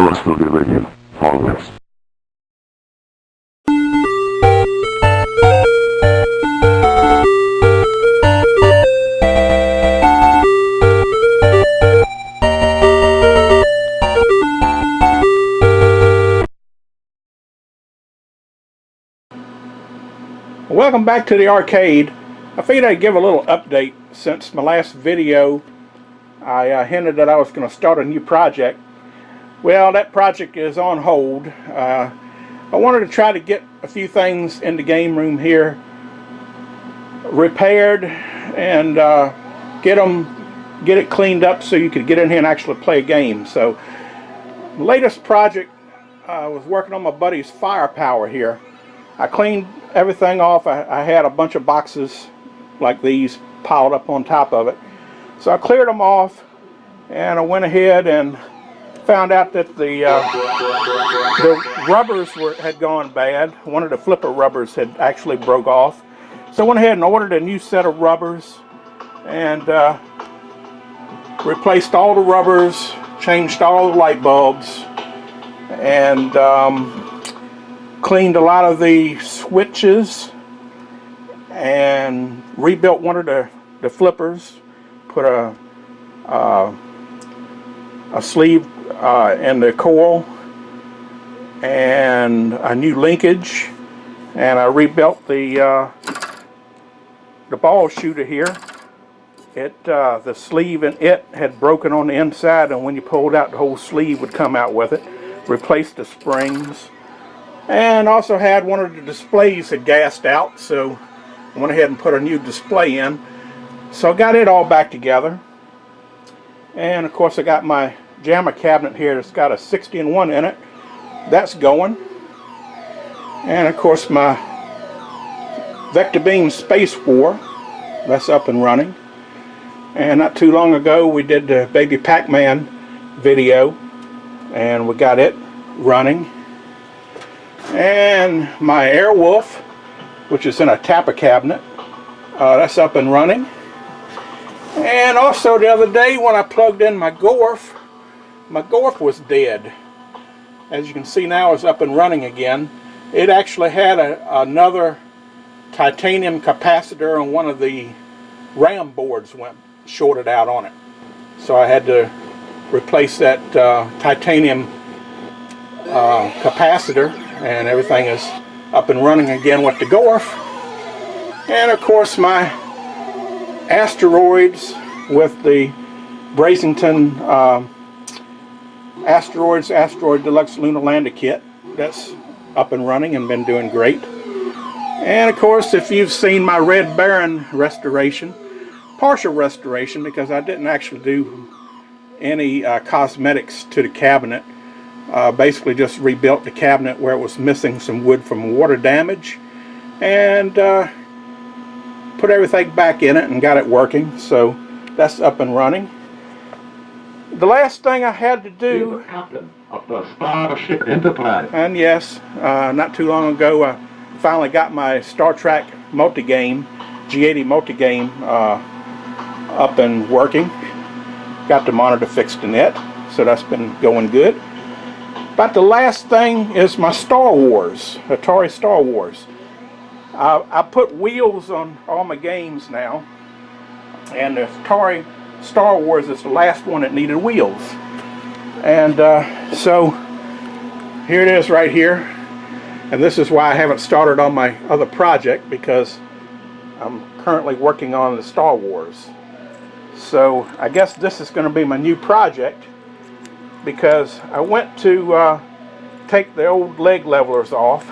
I'll still be with you always. Welcome back to the arcade. I figured I'd give a little update since my last video. I hinted that I was going to start a new project. Well, that project is on hold. I wanted to try to get a few things in the game room here repaired and get it cleaned up so you could get in here and actually play a game. So, the latest project, I was working on my buddy's firepower here. I cleaned everything off. I had a bunch of boxes like these piled up on top of it. So I cleared them off, and I went ahead and found out that the rubbers had gone bad. One of the flipper rubbers had actually broke off. So I went ahead and ordered a new set of rubbers and replaced all the rubbers, changed all the light bulbs, and cleaned a lot of the switches and rebuilt one of the flippers, put a sleeve in the coil and a new linkage, and I rebuilt the ball shooter here. The sleeve in it had broken on the inside, and when you pulled out, the whole sleeve would come out with it. Replaced the springs. And also had one of the displays had gassed out, so I went ahead and put a new display in. So I got it all back together. And of course I got my jammer cabinet here that's got a 60-in-1 in it. That's going. And of course my Vector Beam Space War, that's up and running. And not too long ago we did the Baby Pac-Man video, and we got it running. And my Airwolf, which is in a tapper cabinet, that's up and running. And also the other day when I plugged in my Gorf was dead. As you can see now, it's up and running again. It actually had another titanium capacitor, and one of the RAM boards went shorted out on it. So I had to replace that titanium capacitor, and everything is up and running again with the Gorf. And of course my asteroids with the Brasington Asteroid Deluxe Lunar Lander Kit, that's up and running and been doing great. And of course, if you've seen my Red Baron restoration, partial restoration, because I didn't actually do any cosmetics to the cabinet. Basically just rebuilt the cabinet where it was missing some wood from water damage, and put everything back in it and got it working. So that's up and running. The last thing I had to do, the captain of the Starship Enterprise. And yes, not too long ago I finally got my Star Trek multi-game, G80 multi-game up and working. Got the monitor fixed in it, so that's been going good. But the last thing is my Star Wars, Atari Star Wars. I put wheels on all my games now, and the Atari Star Wars is the last one that needed wheels. And so here it is right here, and this is why I haven't started on my other project, because I'm currently working on the Star Wars. So I guess this is going to be my new project, because I went to take the old leg levelers off,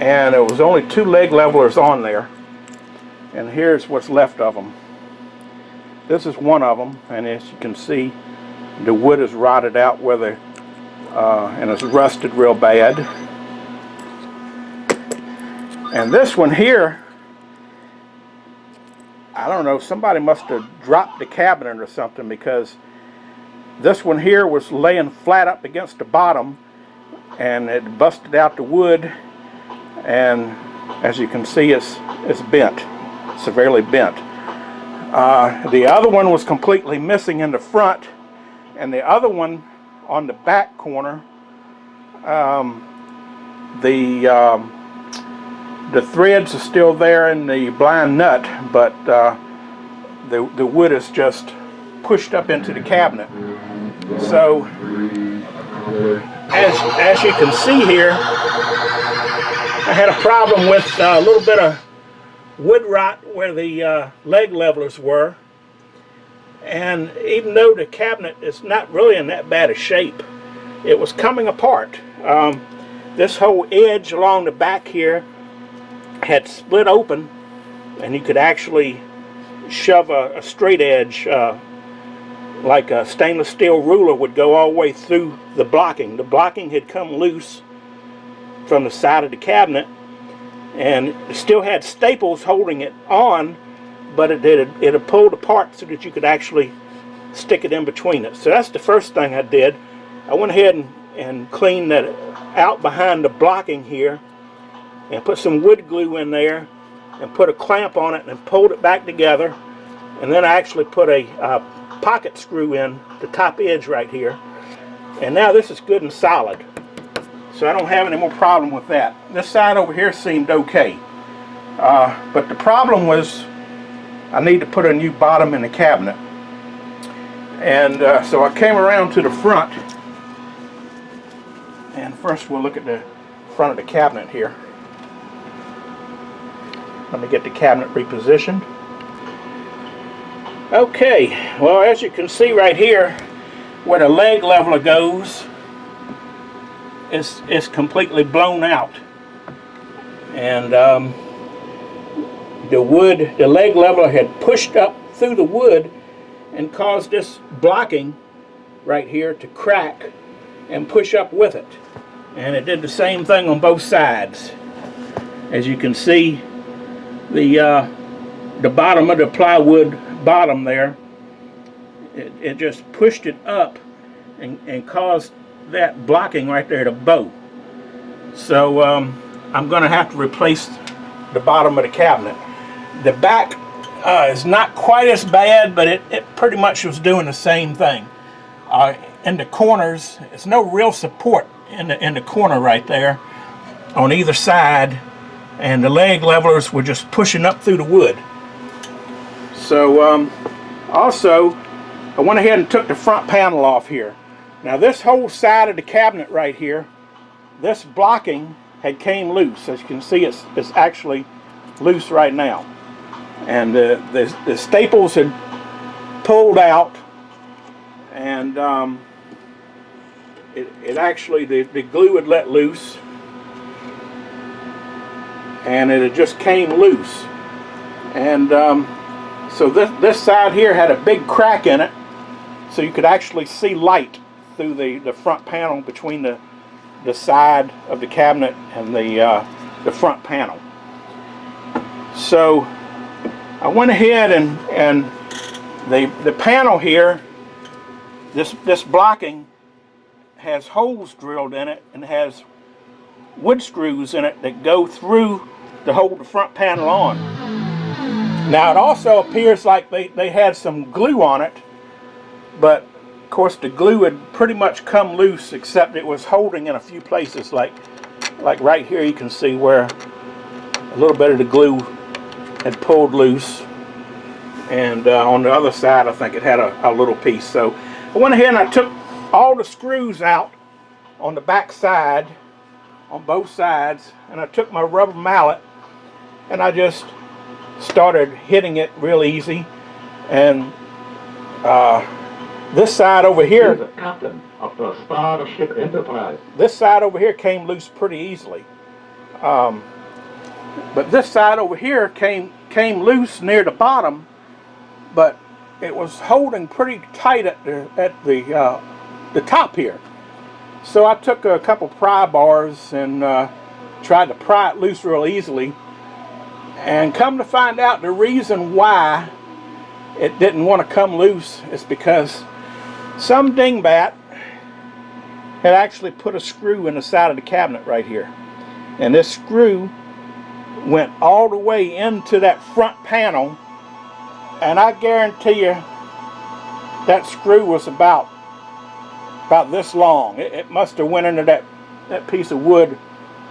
and there was only 2 leg levelers on there, and here's what's left of them. This is one of them, and as you can see, the wood is rotted out where the and it's rusted real bad. And this one here, I don't know, somebody must have dropped the cabinet or something, because this one here was laying flat up against the bottom, and it busted out the wood, and as you can see, it's bent, severely bent. The other one was completely missing in the front, and the other one on the back corner, the threads are still there in the blind nut, but the wood is just pushed up into the cabinet. So as you can see here, I had a problem with a little bit of wood rot where the leg levelers were, and even though the cabinet is not really in that bad a shape, it was coming apart. This whole edge along the back here had split open, and you could actually shove a straight edge like a stainless steel ruler would go all the way through the blocking. The blocking had come loose from the side of the cabinet, and it still had staples holding it on, but it had pulled apart so that you could actually stick it in between it. So that's the first thing I did. I went ahead and cleaned that out behind the blocking here, and put some wood glue in there, and put a clamp on it, and pulled it back together. And then I actually put a pocket screw in the top edge right here. And now this is good and solid, so I don't have any more problem with that. This side over here seemed okay, but the problem was I need to put a new bottom in the cabinet. And so I came around to the front, and first we'll look at the front of the cabinet here. Let me get the cabinet repositioned. Okay, well, as you can see right here, where the leg leveler goes, it's completely blown out. And the leg leveler had pushed up through the wood and caused this blocking right here to crack and push up with it. And it did the same thing on both sides. As you can see, the bottom of the plywood bottom there, it just pushed it up and caused that blocking right there to bow. So I'm going to have to replace the bottom of the cabinet. The back is not quite as bad, but it pretty much was doing the same thing. In the corners, there's no real support in the corner right there on either side, and the leg levelers were just pushing up through the wood. So also, I went ahead and took the front panel off here. Now this whole side of the cabinet right here, this blocking had came loose. As you can see, it's actually loose right now. And the staples had pulled out, and it actually, the glue had let loose, and it had just came loose. And so this side here had a big crack in it, so you could actually see light through the front panel between the side of the cabinet and the front panel. So I went ahead and the panel here, this blocking has holes drilled in it and has wood screws in it that go through to hold the front panel on. Now it also appears like they had some glue on it, but of course the glue had pretty much come loose, except it was holding in a few places, like right here you can see where a little bit of the glue had pulled loose, and on the other side I think it had a little piece. So I went ahead and I took all the screws out on the back side, on both sides, and I took my rubber mallet and I just started hitting it real easy. And this side over here, The captain of the Starship Enterprise. this side over here came loose pretty easily. But this side over here came loose near the bottom, but it was holding pretty tight at the top here. So I took a couple pry bars and tried to pry it loose real easily, and come to find out the reason why it didn't want to come loose is because some dingbat had actually put a screw in the side of the cabinet right here, and this screw went all the way into that front panel, and I guarantee you that screw was about about this long. It must have went into that piece of wood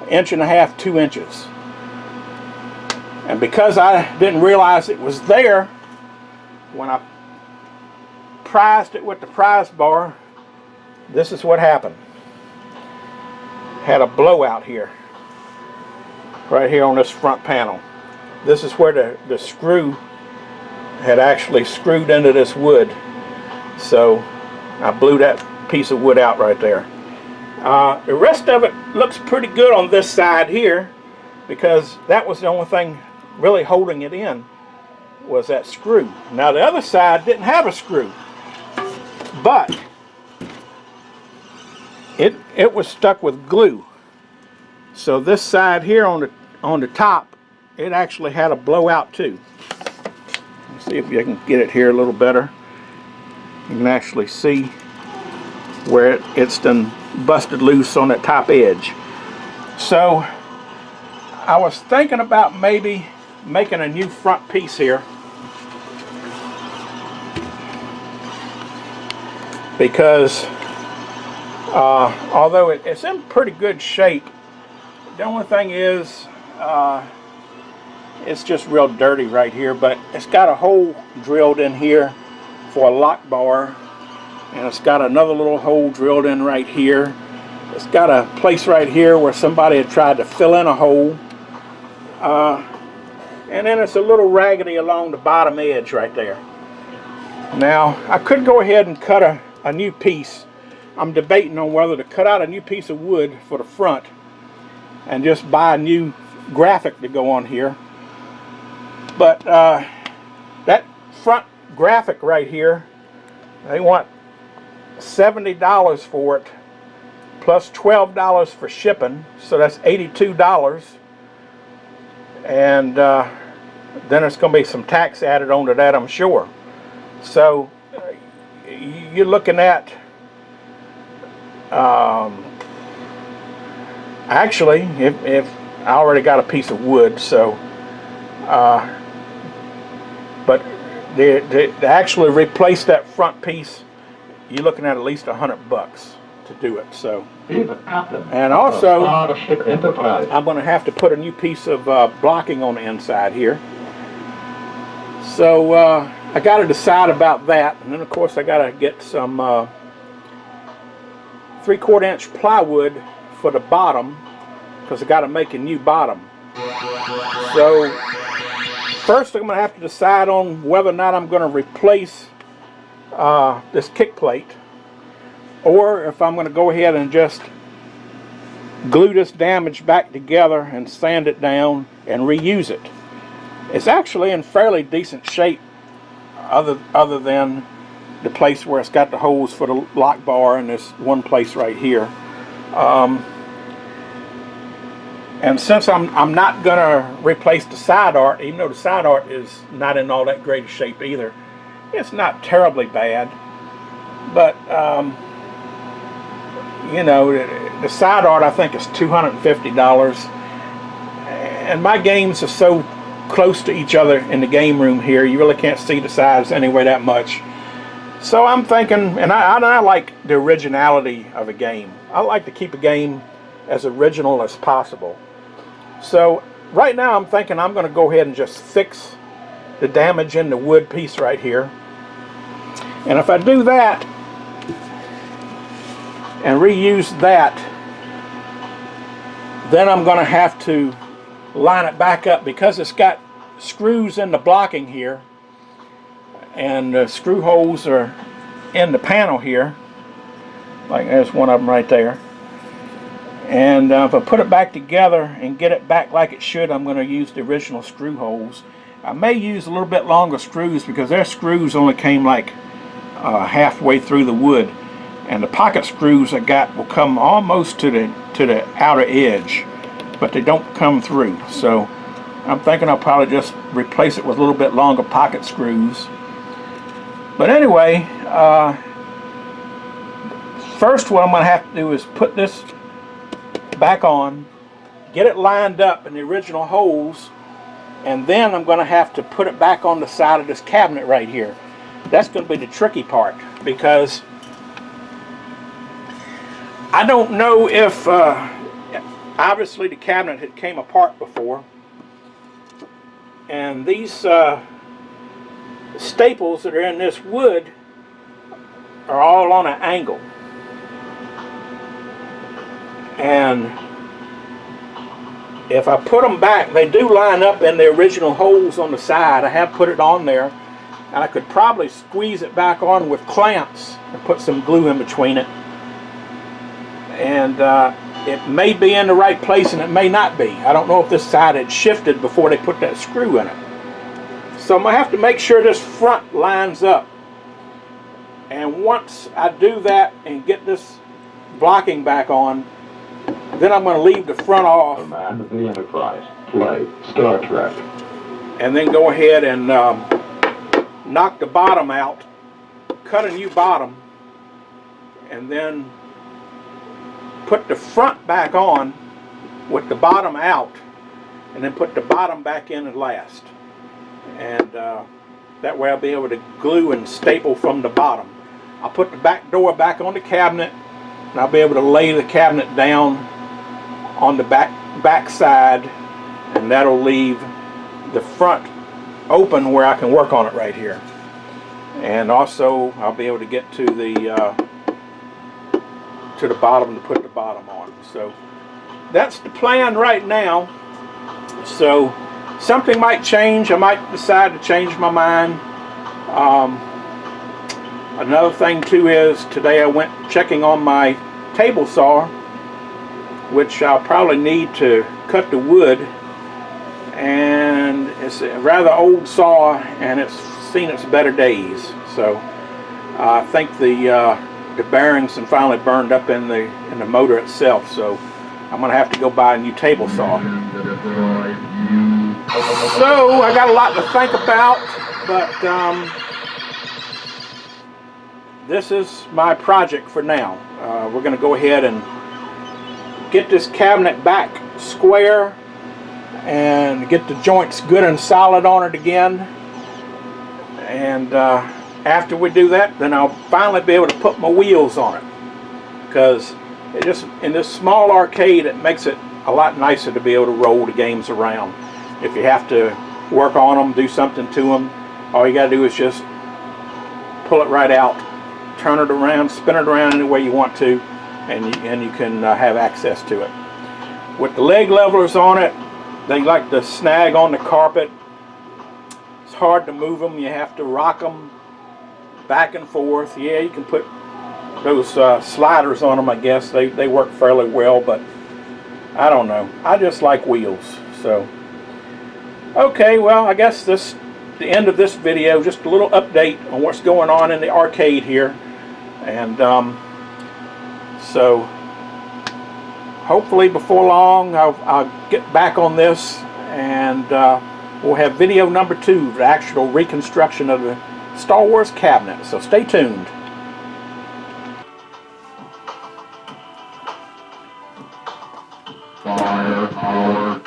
1.5 to 2 inches. And because I didn't realize it was there, when I prized it with the prize bar, this is what happened. Had a blowout here, right here on this front panel. This is where the screw had actually screwed into this wood. So I blew that piece of wood out right there. The rest of it looks pretty good on this side here, because that was the only thing really holding it in, was that screw. Now the other side didn't have a screw, but it was stuck with glue. So this side here on the top, it actually had a blowout too. Let's see if you can get it here a little better. You can actually see where it's done busted loose on that top edge. So I was thinking about maybe making a new front piece here, because although it's in pretty good shape, the only thing is it's just real dirty right here. But it's got a hole drilled in here for a lock bar, and it's got another little hole drilled in right here. It's got a place right here where somebody had tried to fill in a hole, and then it's a little raggedy along the bottom edge right there. Now I could go ahead and cut a new piece. I'm debating on whether to cut out a new piece of wood for the front and just buy a new graphic to go on here. But that front graphic right here, they want $70 for it, plus $12 for shipping, so that's $82. And then there's going to be some tax added onto that, I'm sure. So you're looking at actually, if I already got a piece of wood, so but to actually replace that front piece, you're looking at least $100 to do it. So, and also I'm going to have to put a new piece of blocking on the inside here. So I got to decide about that, and then of course I got to get some 3/4 inch plywood for the bottom, because I got to make a new bottom. So first I'm going to have to decide on whether or not I'm going to replace this kick plate, or if I'm going to go ahead and just glue this damage back together and sand it down and reuse it. It's actually in fairly decent shape, other than the place where it's got the holes for the lock bar and this one place right here. And since I'm not going to replace the side art, even though the side art is not in all that great a shape either, it's not terribly bad. But you know, the side art I think is $250, and my games are so close to each other in the game room here, you really can't see the sides anyway that much. So I'm thinking, and I like the originality of a game. I like to keep a game as original as possible. So right now I'm thinking I'm going to go ahead and just fix the damage in the wood piece right here. And if I do that and reuse that, then I'm going to have to line it back up, because it's got screws in the blocking here, and the screw holes are in the panel here, like there's one of them right there. And if I put it back together and get it back like it should, I'm going to use the original screw holes. I may use a little bit longer screws, because their screws only came like halfway through the wood, and the pocket screws I got will come almost to the outer edge, but they don't come through. So I'm thinking I'll probably just replace it with a little bit longer pocket screws. But anyway, first what I'm going to have to do is put this back on, get it lined up in the original holes, and then I'm going to have to put it back on the side of this cabinet right here. That's going to be the tricky part, because I don't know if, obviously the cabinet had came apart before. And these staples that are in this wood are all on an angle. And if I put them back, they do line up in the original holes on the side. I have put it on there, and I could probably squeeze it back on with clamps and put some glue in between it. And it may be in the right place and it may not be. I don't know if this side had shifted before they put that screw in it. So I'm going to have to make sure this front lines up. And once I do that and get this blocking back on, then I'm going to leave the front off. Command of the Enterprise. Play Star Trek. And then go ahead and knock the bottom out, cut a new bottom, and then put the front back on with the bottom out, and then put the bottom back in at last. And that way I'll be able to glue and staple from the bottom. I'll put the back door back on the cabinet, and I'll be able to lay the cabinet down on the back side, and that'll leave the front open where I can work on it right here. And also I'll be able to get to the bottom to put the bottom on. So that's the plan right now. So something might change. I might decide to change my mind. Another thing too is today I went checking on my table saw, which I'll probably need to cut the wood, and it's a rather old saw and it's seen its better days. So I think the bearings have finally burned up in the motor itself, so I'm going to have to go buy a new table saw. So I got a lot to think about, but this is my project for now. We're going to go ahead and get this cabinet back square and get the joints good and solid on it again. And after we do that, then I'll finally be able to put my wheels on it, because it just, in this small arcade, it makes it a lot nicer to be able to roll the games around. If you have to work on them, do something to them, all you got to do is just pull it right out, turn it around, spin it around any way you want to, and you can have access to it. With the leg levelers on it, they like to snag on the carpet. It's hard to move them. You have to rock them back and forth. Yeah, you can put those sliders on them, I guess. They work fairly well, but I don't know. I just like wheels. So, okay, well, I guess this the end of this video. Just a little update on what's going on in the arcade here. And so hopefully before long I'll get back on this, and we'll have video number 2, the actual reconstruction of the Star Wars cabinet. So stay tuned. Firepower.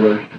Reversed.